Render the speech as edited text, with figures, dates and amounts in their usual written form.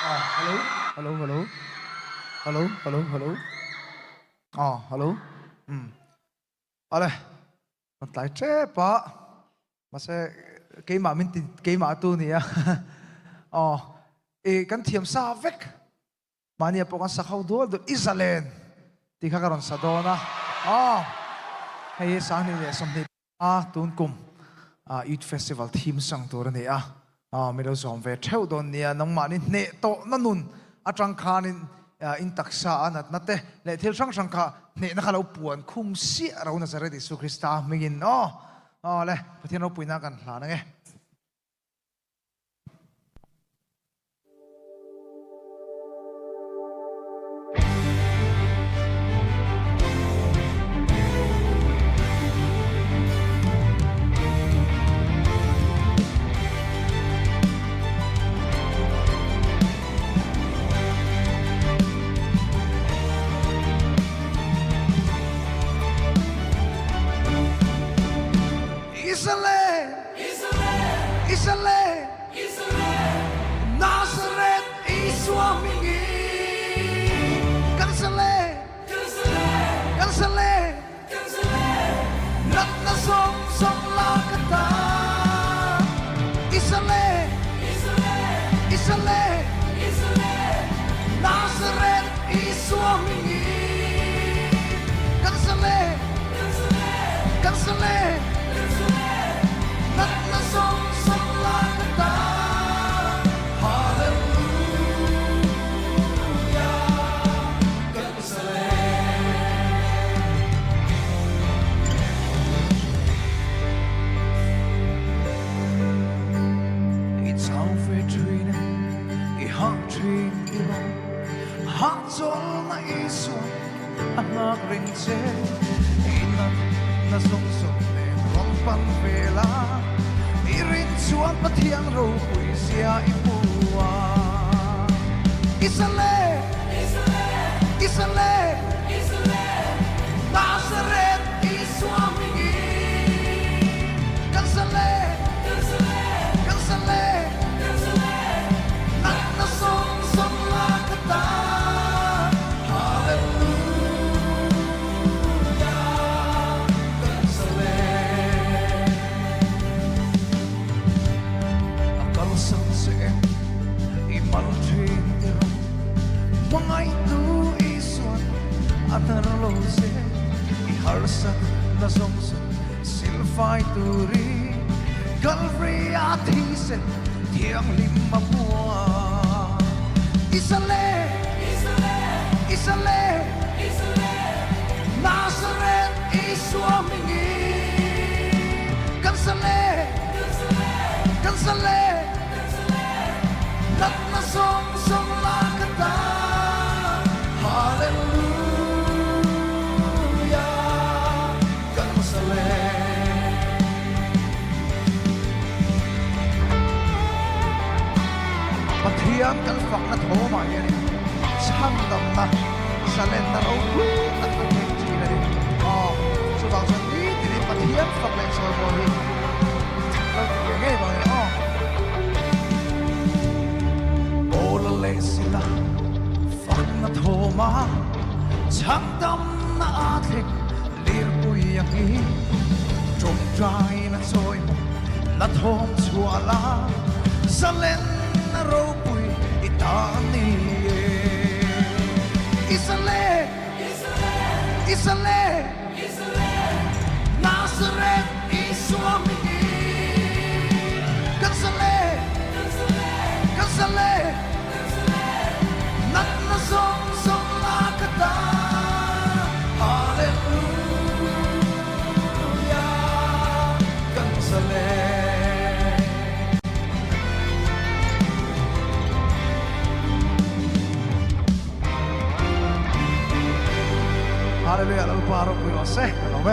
Hello, hello, hello, hello, hello, hello. Hello. Ale,มันตายเจ็บปะมาเซ่เกย์หมามินติเกย์หมาตัวนี้อ่ะกันเทียมซาเวกมาเนี่ยพวกกันสักเขาดูดูอิสราเอลที่ข้ากันสัตว์นะให้สานี่เนี่ยสมนิตุนกุมยูทเฟสติวัลทีมสังตัวนี้ไม่รู้ส่งเวทเท่าโดนเนี่ยน้องมานี่เนโตนั่นนุ่นจังคานินอินตักษาอันนั้นเตะเลเทลช่างคาเนนักเราปวนคุมเสียเรานาซาเรติสุคริสต์ไม่กินเลยพระเจ้าเราปุยนักกันหลานไงกันฝังนัดโหมาเนี่ยช่างดำนะสเลนนะเราคู่นักเทคจีเลยสุดท้ายสันนี้ที่นี่ปะเทียนฝังแรงสวยบริเราจะยังไงบ้างโอละเลสิละฝังนัดโหมาช่างดำนะอาเทคเลี้ยงปุยยังอีจงใจนัดสวยนัดโหมชัวลาสเลนนะเราปุยItani Israel Israel Nazareth Iswami Kansale Kansale Nat na song lakata Hallelujah Kansale Hallelujah, lalu baru kuilose, kalau